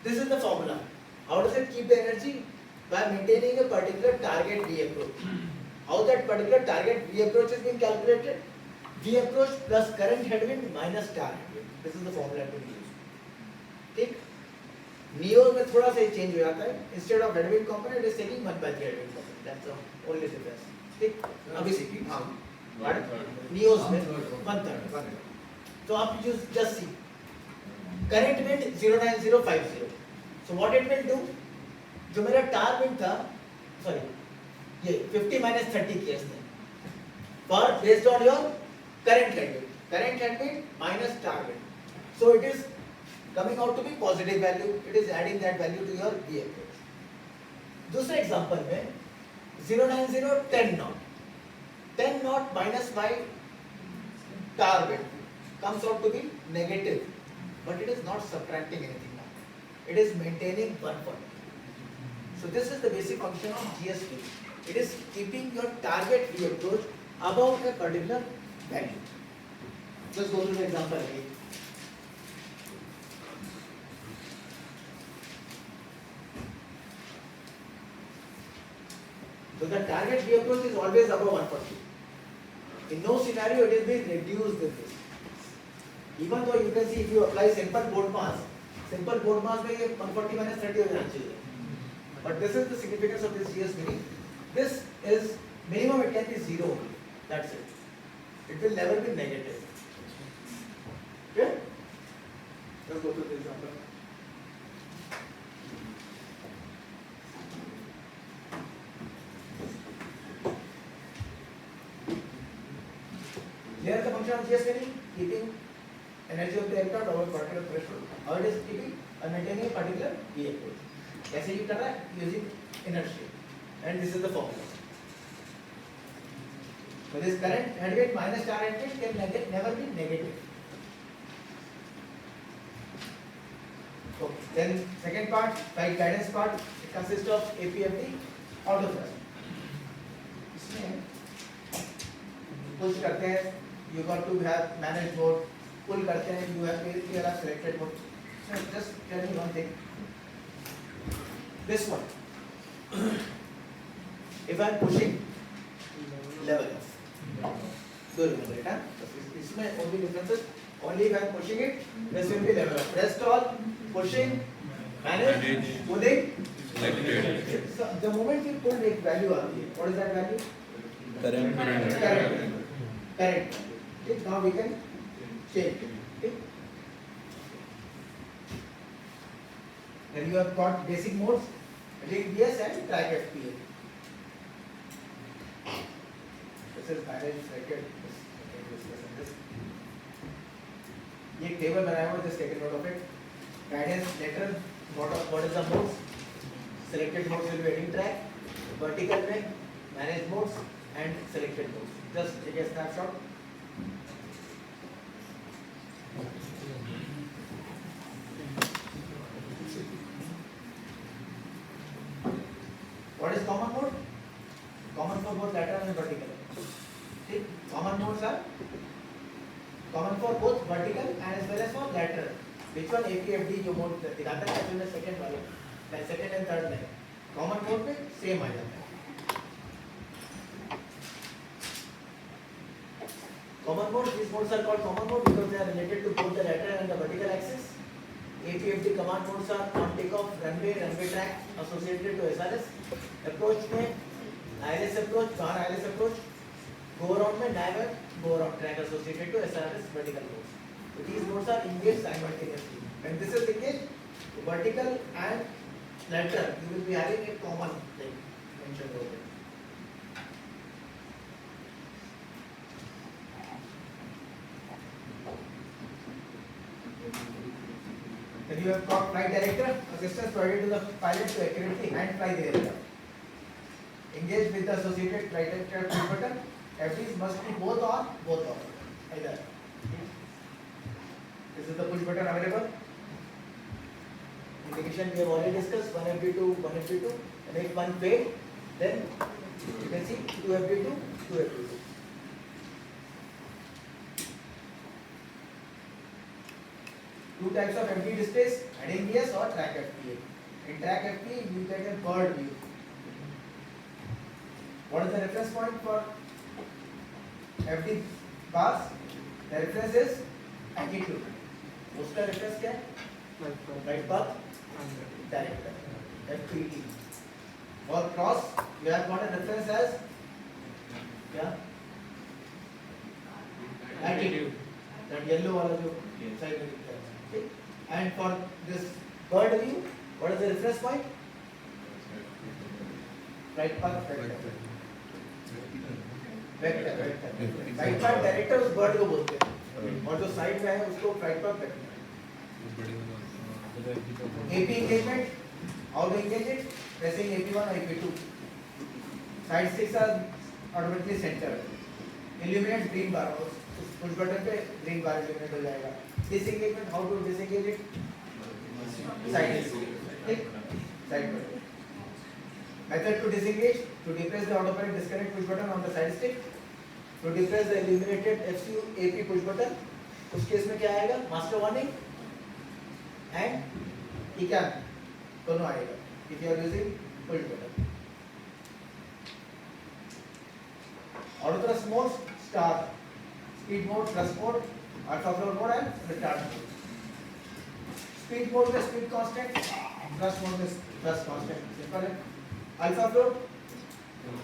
this is the formula. How does it keep the energy? By maintaining a particular target V approach. How that particular target V approach is being calculated? V approach plus current headwind minus tar headwind. This is the formula to be used. ठीक? Neo में थोड़ा सा change हो जाता है. Instead of headwind component, it is taking 1 by 3 headwind component. That's the only difference. ठीक? अभी हाँ. Neos में 1/3. So आप just see. Current wind 09050. So what it will do? जो मेरा tar wind था, sorry, ये 50 minus 30 किया इसने. For based on your current headwind minus tar wind. So it is coming out to be positive value. It is adding that value to your V approach. दूसरे example में 090 10 knot. 10 knot minus by tar wind comes out to be negative, but it is not subtracting anything now. It is maintaining 1 point. So this is the basic function of GST. It is keeping your target V approach above a particular value. Let's go to the example again. So the target V approach is always above 140. In no scenario it is being reduced with this. Even though you can see if you apply simple board mass में ये 140 minus 30 हो जाना चाहिए. But this is the significance of this GS mini. This is minimum, it can be 0. That's it. It will never be negative. Okay? Let's go to the example. Here is the function of GS mini, keeping energy of the aircraft over a particular threshold. How it is keeping and maintaining a particular V approach. कैसे ये कर रहा है? Using inertia. And this is the formula. So this current headwind minus tar headwind can never be negative. Okay. Then second part, flight guidance part, it consists of APFD, auto thrust. इसमें push करते हैं, you got to have managed mode. Pull करते हैं, you have to have selected mode. So just tell me one thing. This one. If I am pushing, level off. Do remember it, huh? इसमें only difference is only if I am pushing it, this will be level off. Rest all pushing, manage, pulling. So the moment you pull, एक value आती है. What is that value? current. Current. Okay, now we can change it. Okay. Then you have got basic modes, RIG-BS and track-FPA. This is managed circuit. ये एक table बनाया हुआ है, just take a note of it. Guidance letter, what is the modes? Selected modes will be heading track, vertical में managed modes and selected modes. Just take a snapshot. What is common mode? common modes are common for both vertical and as well as for lateral. Which one APFD जो mode दिखाता है actually में second वाले like second and third में common mode पे same आ जाता है. Common mode, these modes are called common mode because they are related to both the lateral and the vertical axis. APFD command modes are on takeoff, runway track associated to SRS. Approach में ILS approach, कहाँ ILS approach? Go around में never go around track associated to SRS vertical modes. So these modes are engaged simultaneously. When this is engaged, vertical and lateral, you will be having a common like mentioned over there. Then you have got flight director, assistance provided to the pilot to accurately hand fly the aircraft. Engage with the associated flight director push button. FDs must be both on, both off. Either. This is the push button available. Indication we have already discussed 1 FD2, 1 FD2. And if one failed, then you can see 2 FD2, 2 FD2. Two types of FD displays, heading VS or track FPA. In track FPA, you get a bird view. What is the reference point for FD bars? The reference is attitude. उसका reference क्या है? Right path, director. FPT. For cross, you have got a reference as क्या? Attitude. That yellow वाला जो side में दिखता है. Okay. And for this bird view, what is the reference point? Right path vector. Vector. Right path director उस bird को बोलते हैं और जो side में है उसको right path vector. AP engagement, how to engage it? Pressing AP1 or AP2. Side sticks are automatically centered. Illuminate green bar. उस push button पे green bar illuminate हो जाएगा. Disengagement, how to disengage it? Side stick. Side button. Method to disengage, to depress the automatic disconnect push button on the side stick. To depress the illuminated FCU AP push button. उस case में क्या आएगा? Master warning and ECAM दोनों आएगा. If you are using push button. Auto thrust mode, start. Speed mode, thrust mode, alpha floor mode and retard mode. Speed mode में speed constant, thrust mode में thrust constant. Simple है. Alpha floor,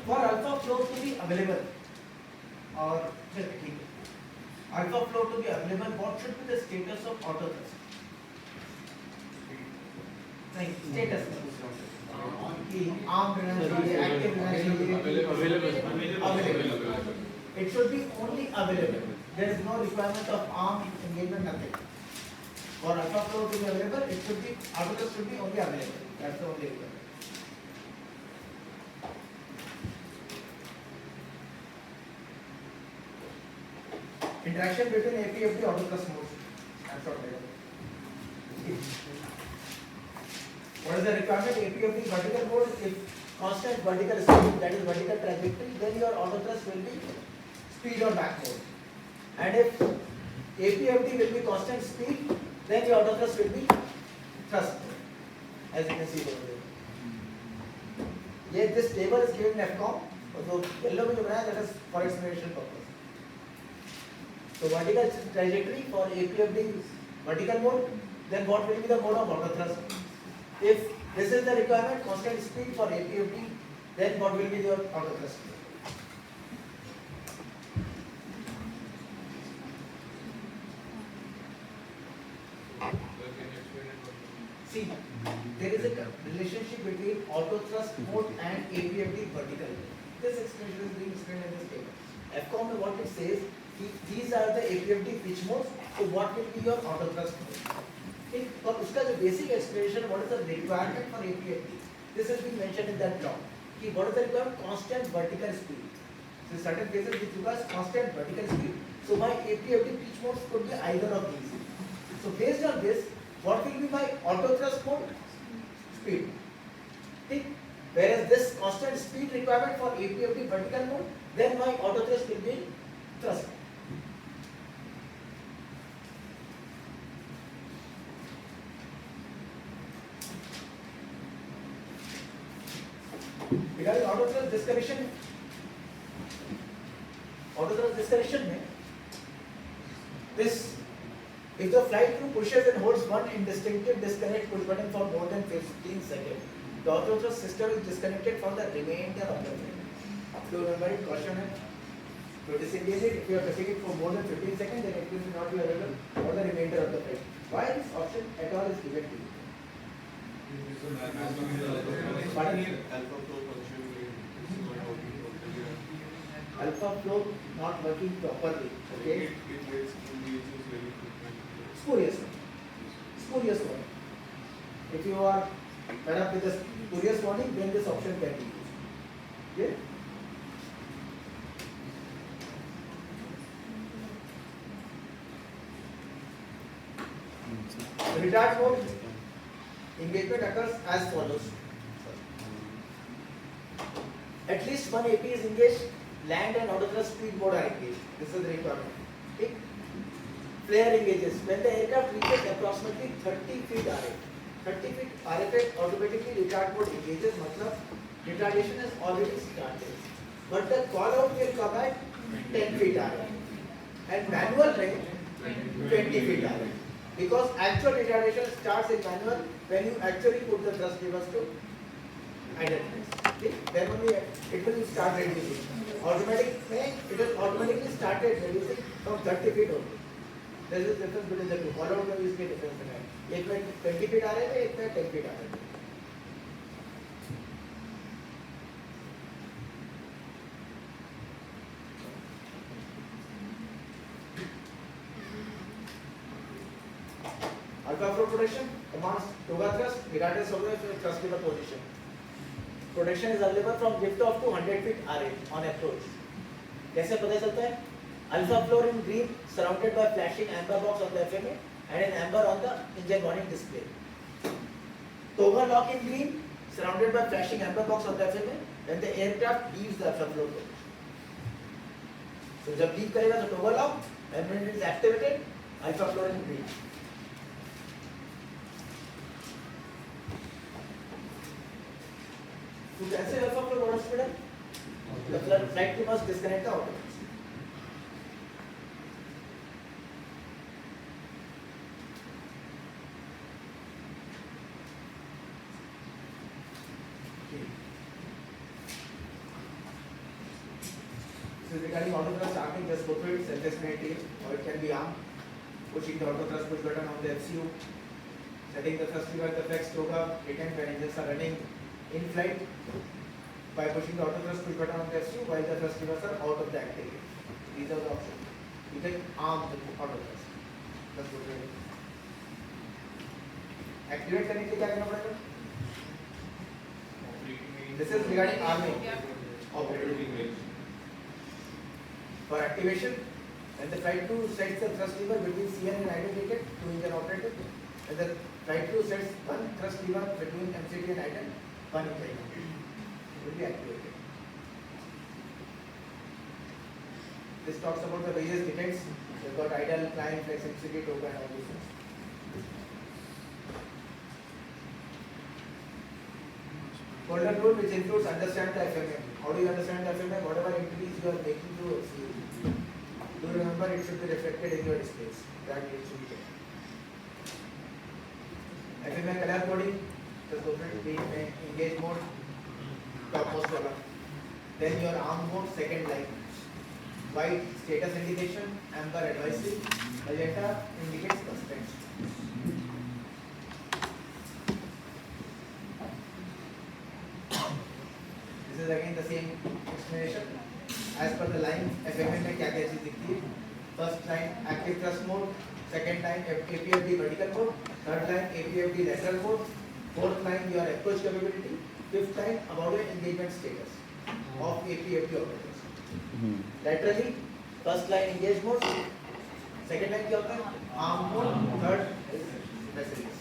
for alpha floor to be available और ठीक है. Alpha floor to be available, what should be the status of auto thrust? नहीं, status में पूछ रहा हूँ कि arm रहना चाहिए, active रहना चाहिए, available. It should be only available. There is no requirement of arm engagement, nothing. For alpha flow to be available, it should be auto thrust should be only available. That's the only requirement. Interaction between APFD auto thrust modes. That's what I got. What is the requirement? APFD vertical mode, if constant vertical speed, that is vertical trajectory, then your auto thrust will be speed or back mode. And if APFD will be constant speed, then your auto thrust will be thrust mode, as you can see over there. Yet this table is given in FCOM, so yellow में जो बनाया that is for explanation purpose. So vertical trajectory for APFD vertical mode, then what will be the mode of auto thrust? If this is the requirement, constant speed for APFD, then what will be your auto thrust? See, there is a relationship between auto thrust mode and APFD vertical. This explanation is being explained in this table. FCOM, what it says, these are the APFD pitch modes. So what will be your auto thrust mode? For उसका जो basic explanation, what is the requirement for APFD? This has been mentioned in that block. कि what is the requirement? Constant vertical speed. So certain cases which requires constant vertical speed. So my APFD pitch modes could be either of these. So based on this, what will be my auto thrust mode? Speed. ठीक? Whereas this constant speed requirement for APFD vertical mode, then my auto thrust will be thrust. Regarding auto thrust disconnection में this if the flight crew pushes and holds one indistinctive disconnect push button for more than 15 seconds, the auto thrust system is disconnected from the remainder of the flight. So remember it, caution है. To disengage it, if you are pressing it for more than 15 seconds, then it will not be available for the remainder of the flight. Why this option at all is given to you? Alpha flow not working properly. Okay. Spurious one. Spurious one. If you are fed up with the spurious warning, then this option can be used. Okay. The retard mode engagement occurs as follows. At least one AP is engaged, land and auto thrust speed mode are engaged. This is the requirement. Okay. Flare engages when the aircraft reaches approximately 30 feet RF. 30 feet RF automatically retard mode engages, मतलब retardation has already started. But the call out will come at 10 feet RF and manual range 20 feet RF. Because actual retardation starts in manual when you actually put the thrust levers to idle place. Okay? Then only it will start reducing. Automatic it has automatically started reducing from 30 feet only. There is a difference between the two. All out में इसके difference है. एक में 20 feet आ रहे थे, एक में 10 feet आ रहे थे. Alpha flow protection commands toga thrust regardless of the thrust lever position. Protection is available from lift off to 100 feet RA on approach. कैसे पता चलता है? Alpha floor in green surrounded by flashing amber box on the FMA and an amber on the engine warning display. Toga lock in green surrounded by flashing amber box on the FMA when the aircraft leaves the alpha floor position. So जब leave करेगा तो toga lock and when it is activated alpha floor in green. To cancel alpha floor water speeder, the flight crew must disconnect the auto. So regarding auto thrust arming, just go through it, self-explanatory, or it can be armed. Pushing the auto thrust push button on the FCU, setting the thrust lever, the flex toga, retain when engines are running in flight by pushing the auto thrust push button on the FCU while the thrust levers are out of the activity. These are the options. You can arm the auto thrust. Just go through it. Activate करने के लिए क्या करना पड़ेगा? This is regarding arming. Operating. For activation, when the flight crew sets the thrust lever between CN and idle ticket to engine operator, when the flight crew sets one thrust lever between MCT and idle, one engine will be activated. This talks about the various defects. We've got idle, climb, flex, MCT, toga, and all these things. Golden rule, which includes understand the FMA. How do you understand the FMA? Whatever entities you are making to see. Do remember it should be reflected in your displays. That it should be there. FMA color coding, just open it, be in engage mode, topmost color. Then your arm mode, second line. White status indication, amber advisory, magenta indicates suspense. This is again the same explanation. As per the line, FMA में क्या क्या चीज दिखती है? First line active thrust mode, second line APFD vertical mode, third line APFD lateral mode, fourth line your approach capability, fifth line about your engagement status of APFD operators. Laterally, first line engage mode, second line क्या होता है? Arm mode, third is vessels.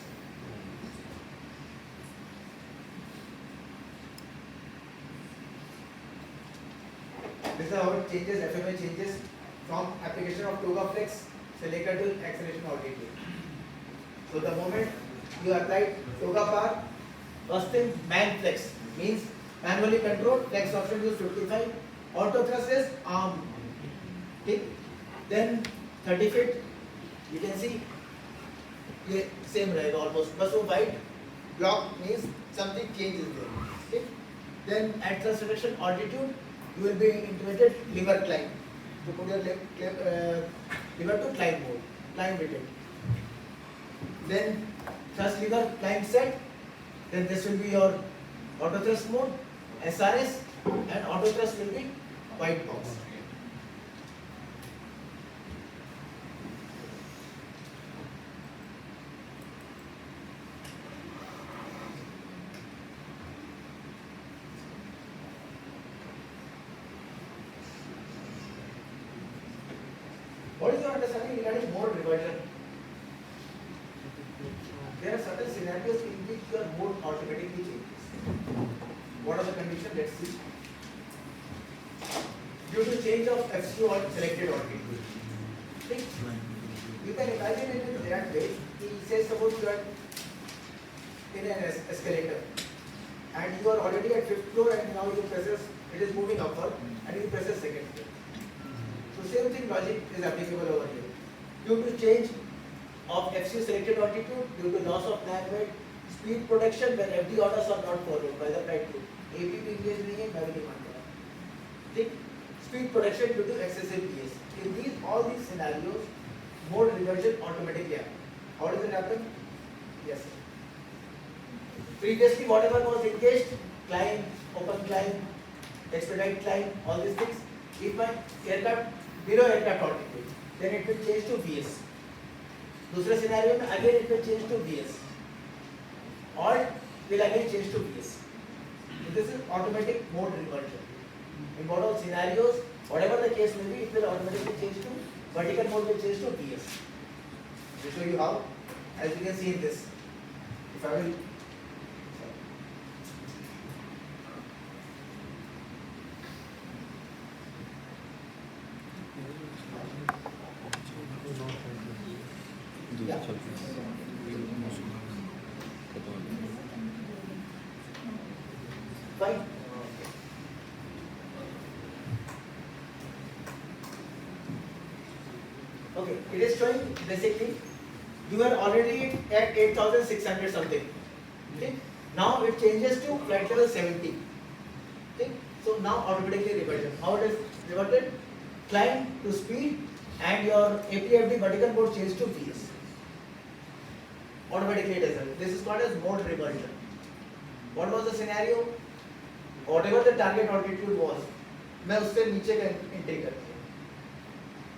This is how it changes, FMA changes from application of toga flex selector to acceleration altitude. So the moment you apply toga bar, first thing man flex means manually controlled, flex option is 55, auto thrust is arm. Okay. Then 30 feet, you can see ये same रहेगा almost, बस वो white block means something changes there. Okay. Then at thrust reduction altitude, you will be intimated lever climb. To put your lever to climb mode, climb rotate. Then thrust lever climb set. Then this will be your auto thrust mode, SRS, and auto thrust will be white box. What is your understanding regarding mode reversion? There are certain scenarios in which your mode automatically changes. What are the conditions? Let's see. Due to change of FCO or selected altitude. Okay. You can imagine it in that way. He says suppose you are in an escalator and you are already at 5th floor and now you presses, it is moving upward and you presses 2nd floor. So same thing logic is applicable over here. Due to change of FCO selected altitude, due to loss of nav weight, speed protection when FD orders are not followed by the flight crew. AP भी engage नहीं है, मैं भी नहीं मानता. ठीक? Speed protection due to excessive PS. In these all these scenarios, mode reversion automatically happen. How does it happen? Yes. Previously, whatever was engaged, climb, open climb, expedite climb, all these things. If my aircraft below aircraft altitude, then it will change to VS. दूसरे scenario में again it will change to VS. Alt will again change to VS. So this is automatic mode reversion. In what all scenarios, whatever the case may be, it will automatically change to vertical mode will change to VS. To show you how, as you can see in this. If I will yeah. Fine. Okay, it is showing basically you are already at 8,600 something. Okay, now it changes to flight level 70. Okay, so now automatically reversion. How it is reverted? Climb to speed and your APFD vertical mode change to VS. Automatically it is done. This is called as mode reversion. What was the scenario? Whatever the target altitude was, मैं उससे नीचे का intake करती हूँ.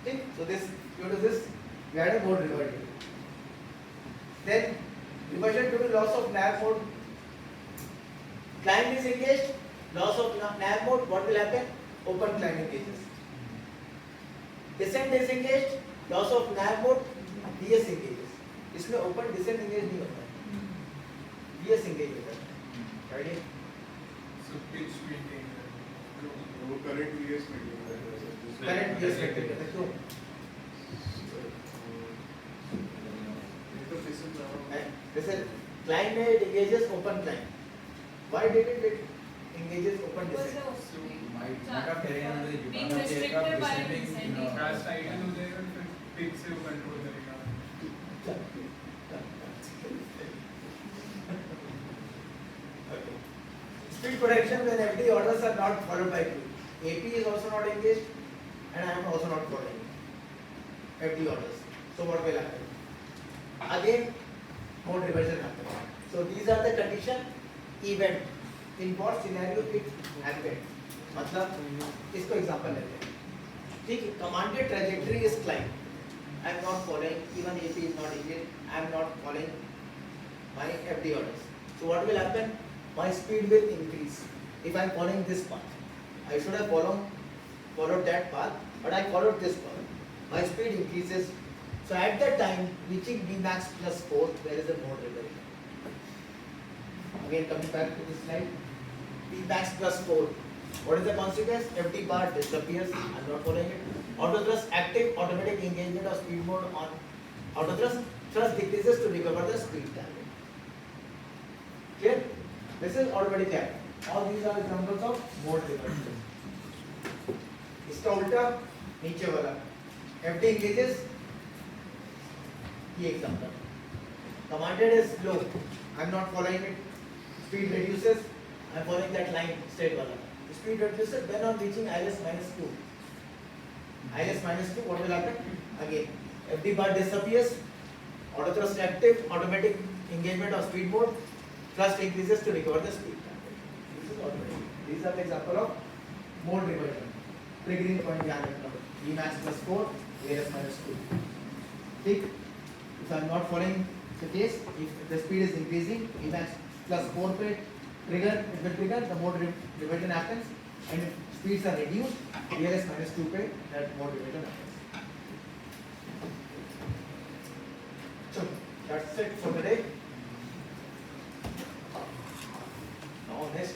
ठीक? So this due to this we had a mode reversion. Then reversion due to loss of nav mode. Climb is engaged. Loss of nav mode. What will happen? Open climb engages. Descent is engaged. Loss of nav mode. DS engages. इसमें open descent engage नहीं होता है. DS engage होता है. Right? So pitch maintain. वो current VS maintain कर रहा है. Current DS maintain करता है. क्यों? This is climb it engages open climb. Why did it engages open Because descent? the might have carried on the being demand of the aircraft restricted by descending, descending. Crash idle हो जाएगा फिर pitch से वो control करेगा. Speed protection when FD orders are not followed by crew. AP is also not engaged and I am also not following FD orders. So what will happen? Again, mode reversion happens. So these are the condition event. In what scenario it happened? मतलब इसको example लेते हैं. ठीक है, commanded trajectory is climb. I am not following, even AP is not engaged, I am not following my FD orders. So what will happen? My speed will increase if I am following this path. I should have followed that path, but I followed this path. My speed increases. So at that time, reaching Vmax plus 4, there is a mode reversion. Again, coming back to this slide, Vmax plus 4. What is the consequence? FD bar disappears. I am not following it. Auto thrust active, automatic engagement of speed mode on. Auto thrust decreases to recover the speed target. Clear? This is automatic cap. All these are examples of mode reversal. इसका उल्टा नीचे वाला FD engages, ये example. Commanded is low. I'm not following it. Speed reduces. I'm following that line straight wala. Speed reduces when on reaching ILS minus 2. ILS minus 2, what will happen? Again, FD bar disappears. Auto thrust active. Automatic engagement of speed mode. Thrust increases to recover the speed. This is automatic. These are the example of mode reversion. Triggering point ध्यान रखना. Emax plus 4, ALS minus 2. ठीक? If I'm not following the case, if the speed is increasing, Emax plus 4 पे trigger, it will trigger, the mode reversion happens, and if speeds are reduced, ALS minus 2 पे that mode reversion happens. So that's it for today. Now next one.